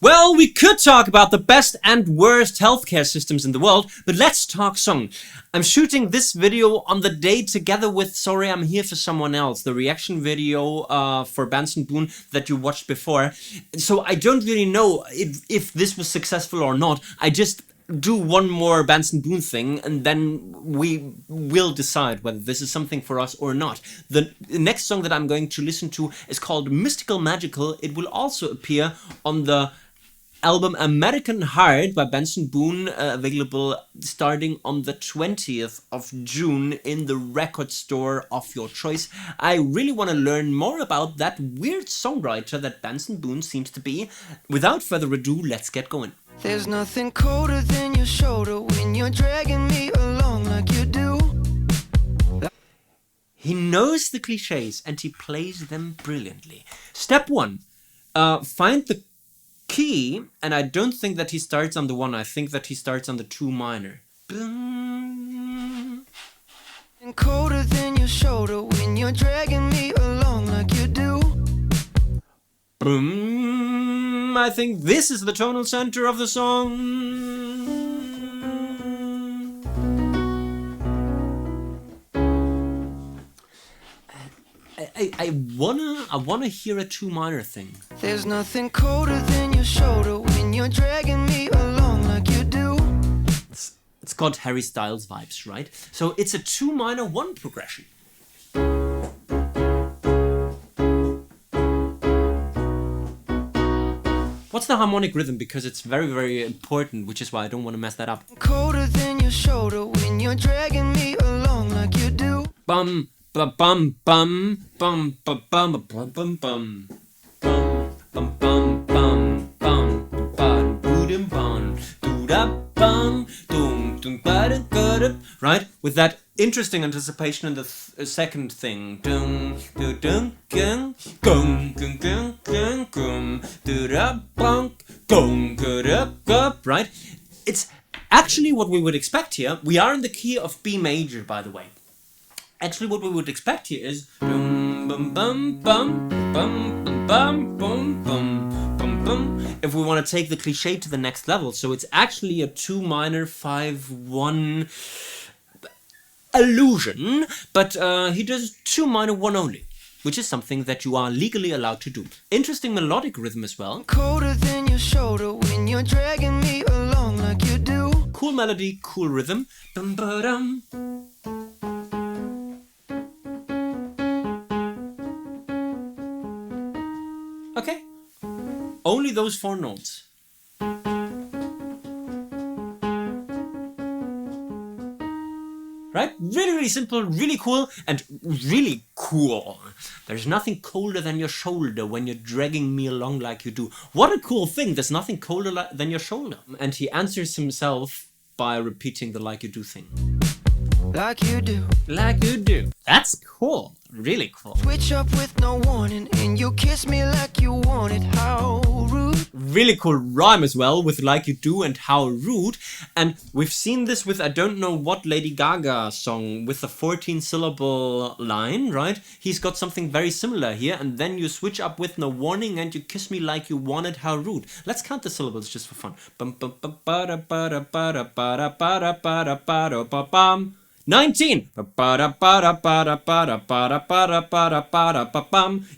Well, we could talk about the best and worst healthcare systems in the world, but let's talk song. I'm shooting this video on the day together with Sorry I'm Here for Someone Else, the reaction video for Benson Boone that you watched before. So I don't really know if this was successful or not. I just do one more Benson Boone thing and then we will decide whether this is something for us or not. The next song that I'm going to listen to is called Mystical Magical. It will also appear on the album American Heart by Benson Boone, available starting on the 20th of June in the record store of your choice. I really want to learn more about that weird songwriter that Benson Boone seems to be. Without further ado, let's get going. There's nothing colder than your shoulder when you're dragging me along like you do. He knows the cliches and he plays them brilliantly. Step 1. Find the key, and I don't think that he starts on the 1, I think that he starts on the 2 minor. And colder than your shoulder when you're dragging me along like you do. Boom. I think this is the tonal center of the song. I wanna hear a 2 minor thing. There's nothing colder than your shoulder when you're dragging me along like you do. It's got Harry Styles vibes, right? So it's a 2 minor 1 progression. What's the harmonic rhythm? Because it's very, very important, which is why I don't want to mess that up. Colder than your shoulder when you're dragging me along like you do. Bum bum bum bum bum bum bum bum bum bum bum bum bum bum bum bum boom bum do da bum dum dum ba da da. Right, with that interesting anticipation in the second thing. Dum dum dum gung gung gung gung gung gung do da bum gung gung. Right, it's actually what we would expect here. We are in the key of B major, by the way. Actually, what we would expect here is bum bum bum bum bum bum bum bum bum bum. If we want to take the cliche to the next level, so it's actually a 2 minor 5-1 illusion, but he does 2 minor 1 only, which is something that you are legally allowed to do. Interesting melodic rhythm as well. Colder than your shoulder when you're dragging me along like you do. Cool melody, cool rhythm. Dum ba dum. Okay, only those 4 notes. Right? Really, really simple, really cool, and really cool. There's nothing colder than your shoulder when you're dragging me along like you do. What a cool thing, there's nothing colder than your shoulder. And he answers himself by repeating the like you do thing. Like you do. Like you do. That's cool. Really cool. Switch up with no warning and you kiss me like you want it. How rude. Really cool rhyme as well with like you do and how rude. And we've seen this with I don't know what Lady Gaga song with the 14 syllable line, right? He's got something very similar here, and then you switch up with no warning and you kiss me like you want it. How rude. Let's count the syllables just for fun. Bum bum bum ba da ba da ba da ba da ba da ba da ba da ba bum. 19.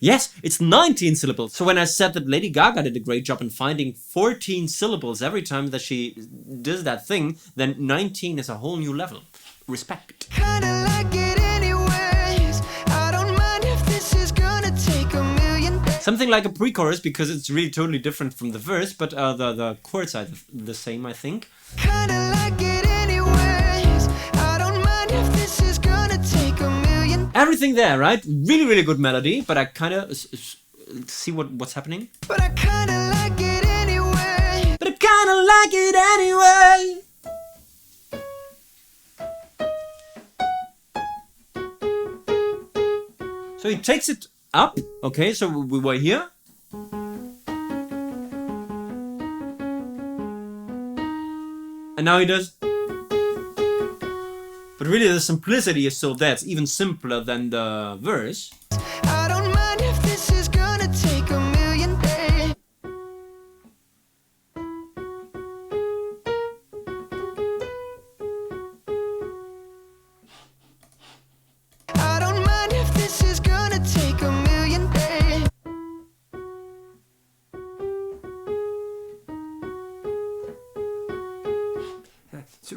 Yes, it's 19 syllables. So when I said that Lady Gaga did a great job in finding 14 syllables every time that she does that thing, then 19 is a whole new level. Respect. Kinda like it anyways. I don't mind if this is gonna take a million days. Something like a pre-chorus, because it's really totally different from the verse, but the chords are the same, I think. Kinda like it anyways. I don't mind if this is gonna take a million. Everything there, right? Really, really good melody, but I kind of see what's happening. But I kinda like it anyway. But I kind of like it anyway. So he takes it up. Okay, so we were here. And now he does. But really the simplicity is still there. It's even simpler than the verse. I don't mind if this is gonna take a million days.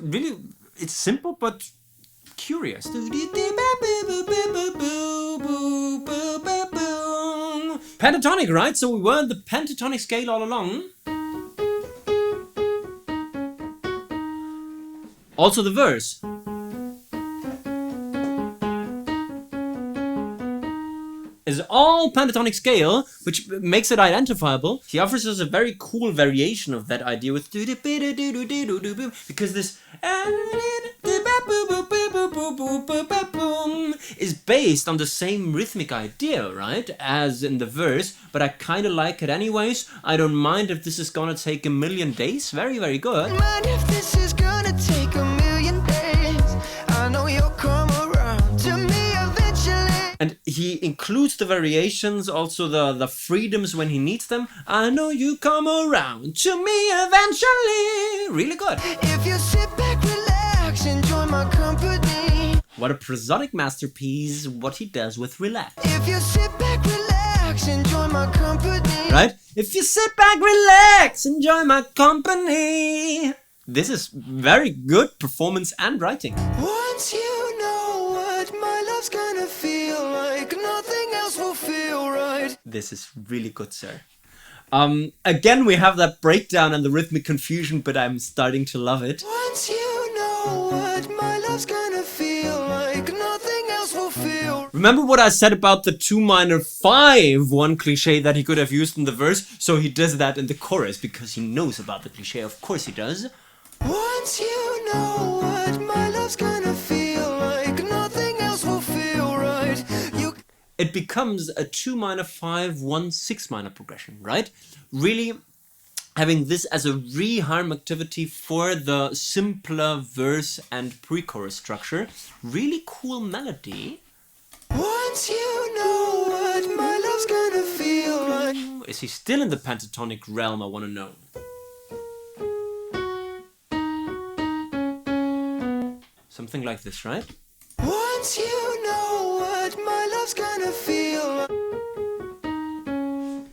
really, it's simple but curious. Pentatonic, right? So we were in the pentatonic scale all along. Also the verse. Is all pentatonic scale, which makes it identifiable. He offers us a very cool variation of that idea with because this is based on the same rhythmic idea, right, as in the verse, but I kind of like it anyways. I don't mind if this is gonna take a million days. Very, very good. Mind if this is gonna take a million days? I know you'll come around to me eventually. And he includes the variations, also the freedoms when he needs them. I know you come around to me eventually. Really good. If you sit back, relax, enjoy my company. What a prosodic masterpiece, what he does with relax. If you sit back, relax, enjoy my company. Right? If you sit back, relax, enjoy my company. This is very good performance and writing. Once you know what my love's gonna feel like, nothing else will feel right. This is really good, sir. Again, we have that breakdown and the rhythmic confusion, but I'm starting to love it. Once you know what my love's gonna feel like, nothing else will feel. Remember what I said about the 2 minor 5, one cliche that he could have used in the verse? So he does that in the chorus because he knows about the cliche. Of course he does. Once you know what my love's gonna feel like, nothing else will feel right. It becomes a 2 minor 5, 1 6 minor progression, right? Really having this as a reharm activity for the simpler verse and pre-chorus structure. Really cool melody. Once you know what my love's gonna feel like. Is he still in the pentatonic realm? I want to know. Something like this, right? Once you know what my love's gonna feel like.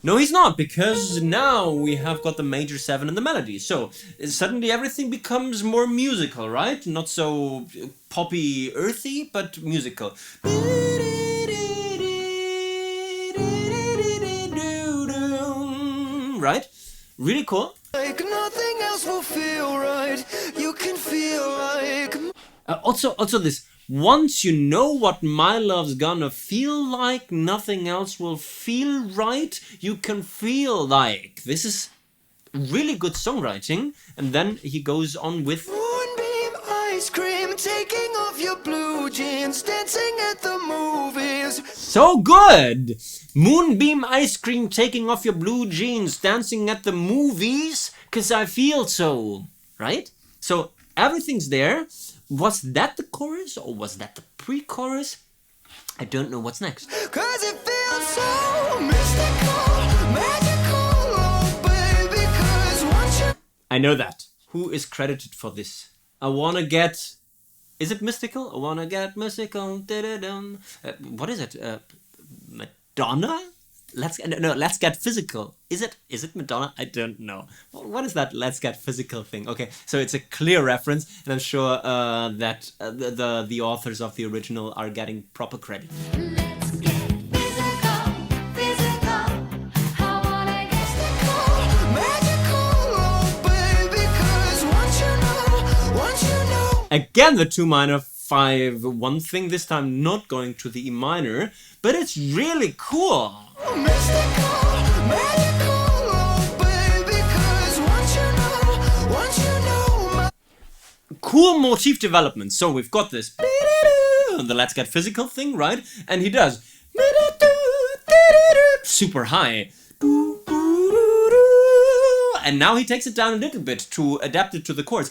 No, he's not, because now we have got the major 7 in the melody. So suddenly everything becomes more musical, right? Not so poppy, earthy, but musical. Right? Really cool. Like nothing else will feel right. You can feel like. Also this, once you know what my love's gonna feel like, nothing else will feel right, you can feel like. This is really good songwriting. And then he goes on with Moonbeam ice cream, taking off your blue jeans, dancing at the movies. so good! Moonbeam ice cream, taking off your blue jeans, dancing at the movies, 'cause I feel so. Right? So everything's there. Was that the chorus or was that the pre-chorus? I don't know what's next. 'Cause it feels so mystical, magical, oh baby, 'cause once you. I know that. Who is credited for this? I wanna get... Is it mystical? I wanna get mystical. Da-da-dum. What is it? Madonna? Let's get physical. Is it Madonna? I don't know. What is that let's get physical thing? Okay, so it's a clear reference, and I'm sure that the authors of the original are getting proper credit. Let's get physical, physical. I wanna get Magical, oh baby, 'cause once you know. Again, the 2 minor 5 1 thing, this time not going to the E minor, but it's really cool. Mystical, magical, oh baby, 'cause once you know. Cool motif development. So we've got this the let's get physical thing, right? And he does super high. And now he takes it down a little bit to adapt it to the chords.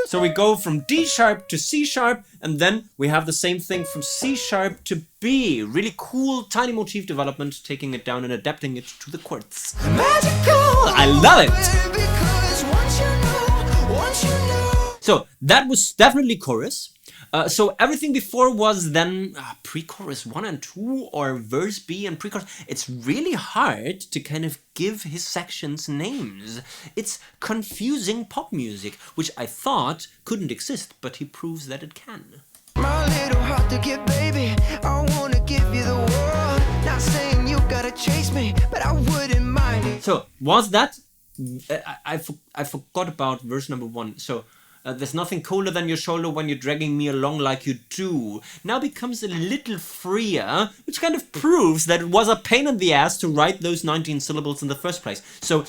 So we go from D sharp to C sharp, and then we have the same thing from C sharp to B. Really cool tiny motif development, taking it down and adapting it to the chords. Magical, I love it! baby, 'cause once you know. So that was definitely chorus. So everything before was then pre-chorus 1 and 2 or verse B and pre-chorus. It's really hard to kind of give his sections names. It's confusing pop music, which I thought couldn't exist, but he proves that it can. My little heart to get, baby. I wanna give you the world. Not saying you gotta chase me, but I wouldn't mind it. So was that? I forgot about verse number 1. So there's nothing colder than your shoulder when you're dragging me along like you do. Now becomes a little freer, which kind of proves that it was a pain in the ass to write those 19 syllables in the first place. So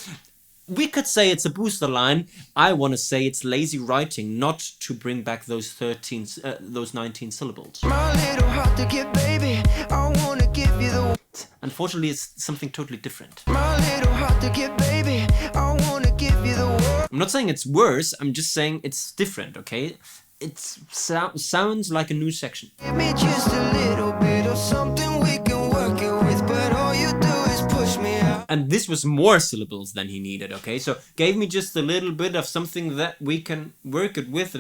we could say it's a booster line. I want to say it's lazy writing, not to bring back those 19 syllables. My little heart to get, baby. I wanna give you the. Unfortunately, it's something totally different. My little heart to get, baby. I wanna give you the world. I'm not saying it's worse, I'm just saying it's different, okay? It sounds like a new section. Give me just a little bit of something we can work it with, but all you do is push me out. And this was more syllables than he needed, okay? So gave me just a little bit of something that we can work it with,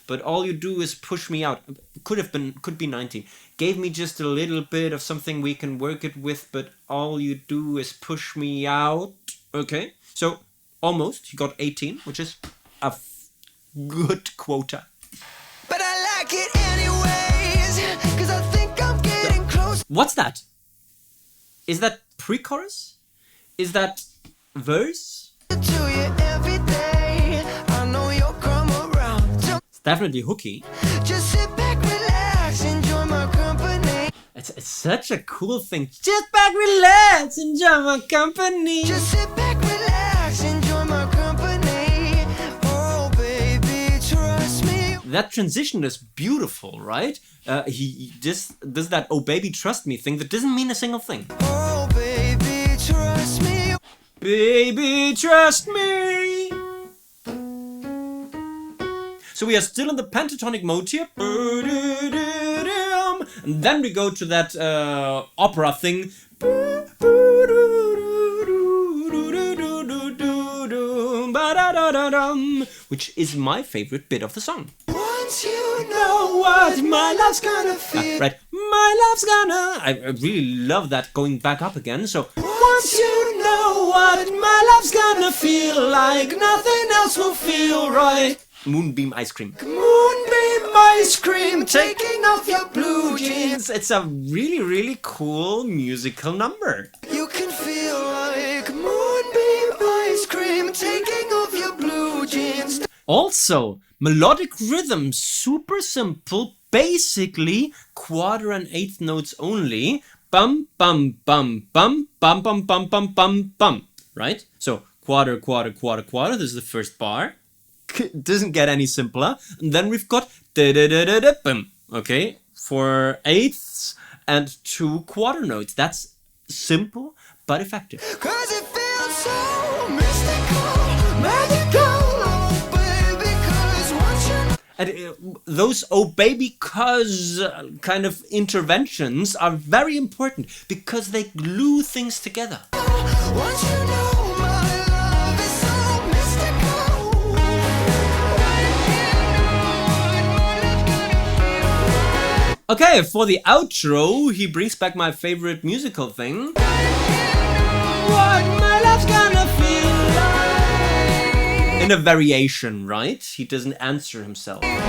but all you do is push me out. Could be 19. Gave me just a little bit of something we can work it with, but all you do is push me out, okay? So almost, he got 18, which is a good quota. But I like it anyways, cause I think I'm getting close What's that? Is that pre-chorus? Is that verse? to you every day. I know you'll come around. So It's definitely hooky. just sit back, relax, enjoy my company. It's such a cool thing. Just back, relax, enjoy my company. Just sit back, relax, enjoy my company. Oh, baby, trust me. That transition is beautiful, right? He just does that "oh baby trust me" thing that doesn't mean a single thing. Oh, baby, trust me. Baby trust me. So we are still in the pentatonic mode here. And then we go to that opera thing. Which is my favorite bit of the song. Once you know what my love's gonna feel. Right, my love's gonna. I really love that going back up again. So Once you know what my love's gonna feel like, nothing else will feel right. Moonbeam ice cream. Moonbeam ice cream, taking off your blue jeans. It's a really, really cool musical number. You can feel like moonbeam ice cream, taking off your blue jeans. Also, melodic rhythm, super simple, basically quarter and eighth notes only. Bum, bum, bum, bum, bum, bum, bum, bum, bum, bum. Right? So quarter, quarter, quarter, quarter. This is the first bar. Doesn't get any simpler. And then we've got da-da-da-da-da-bum. Okay? 4 eighths and 2 quarter notes. That's simple but effective. Cause it feels so mystical, magical, oh baby, cause once you And those "oh baby cuz" kind of interventions are very important because they glue things together. once you know my love is so mystical. Okay, for the outro, he brings back my favorite musical thing. What my love's gonna feel like. In a variation, right? He doesn't answer himself. Right!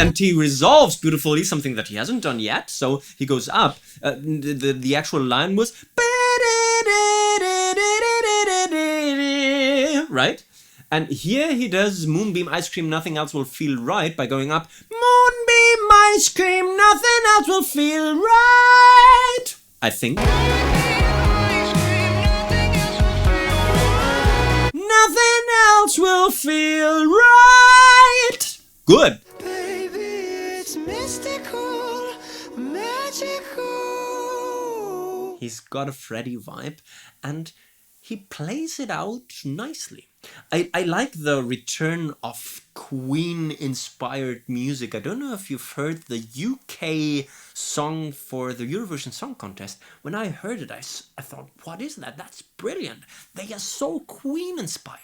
And he resolves beautifully something that he hasn't done yet. So he goes up. The actual line was right? And here he does "Moonbeam ice cream, nothing else will feel right" by going up. Moonbeam ice cream, nothing else will feel right. I think. Nothing else will feel right. Good. Baby, it's mystical, magical. He's got a Freddy vibe, and he plays it out nicely. I like the return of Queen-inspired music. I don't know if you've heard the UK song for the Eurovision Song Contest. When I heard it, I thought, what is that? That's brilliant. They are so Queen-inspired.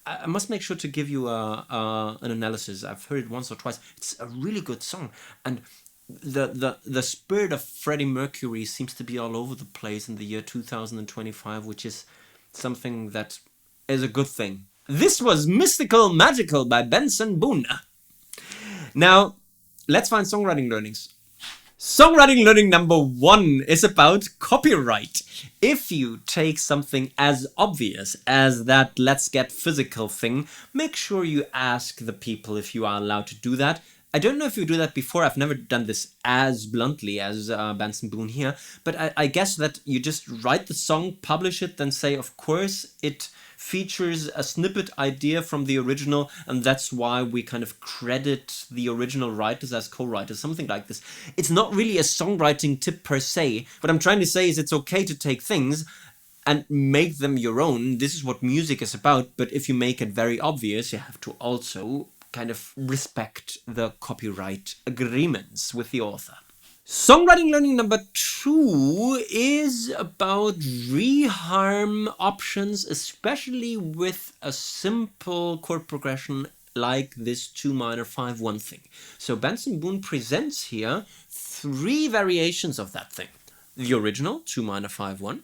I must make sure to give you an analysis. I've heard it once or twice. It's a really good song. And the spirit of Freddie Mercury seems to be all over the place in the year 2025, which is something that is a good thing. This was Mystical Magical by Benson Boone. Now, let's find songwriting learnings. Songwriting learning number 1 is about copyright. If you take something as obvious as that let's get physical thing, make sure you ask the people if you are allowed to do that. I don't know if you do that before. I've never done this as bluntly as Benson Boone here, but I guess that you just write the song, publish it, then say, of course, it features a snippet idea from the original, and that's why we kind of credit the original writers as co-writers, something like this. It's not really a songwriting tip per se. What I'm trying to say is it's okay to take things and make them your own. This is what music is about, but if you make it very obvious, you have to also kind of respect the copyright agreements with the author. Songwriting learning number 2 is about reharm options, especially with a simple chord progression like this 2 minor 5-1 thing. So Benson Boone presents here 3 variations of that thing. The original 2 minor 5-1,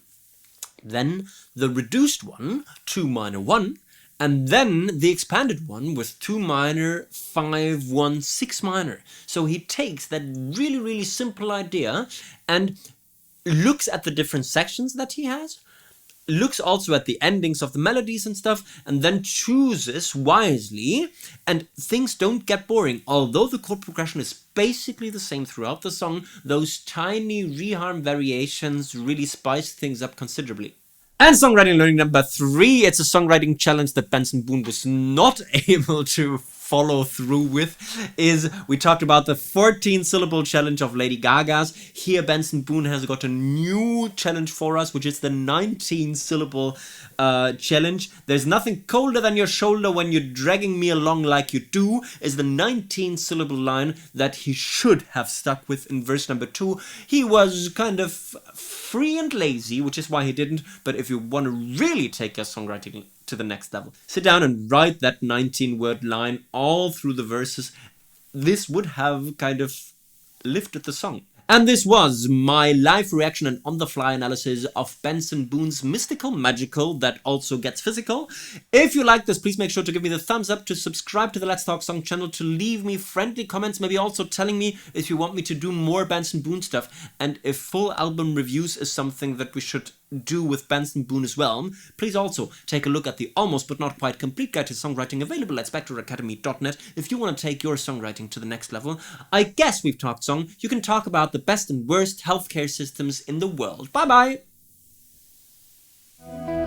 then the reduced one 2 minor 1, and then the expanded one with 2 minor, 5, 1, 6 minor. So he takes that really, really simple idea and looks at the different sections that he has, looks also at the endings of the melodies and stuff, and then chooses wisely, and things don't get boring. Although the chord progression is basically the same throughout the song, those tiny reharm variations really spice things up considerably. And songwriting learning number 3, it's a songwriting challenge that Benson Boone was not able to follow through with, is we talked about the 14-syllable challenge of Lady Gaga's. Here Benson Boone has got a new challenge for us, which is the 19-syllable challenge. There's nothing colder than your shoulder when you're dragging me along like you do, is the 19-syllable line that he should have stuck with in verse number 2. He was kind of free and lazy, which is why he didn't, but if you want to really take your songwriting to the next level, sit down and write that 19-word line all through the verses. This would have kind of lifted the song. And this was my live reaction and on-the-fly analysis of Benson Boone's Mystical Magical that also gets physical. If you like this, please make sure to give me the thumbs up, to subscribe to the Let's Talk Song channel, to leave me friendly comments, maybe also telling me if you want me to do more Benson Boone stuff, and if full album reviews is something that we should do with Benson Boone as well. Please also take a look at the almost but not quite complete guide to songwriting available at spectreacademy.net if you want to take your songwriting to the next level. I guess we've talked song. You can talk about the best and worst healthcare systems in the world. Bye bye!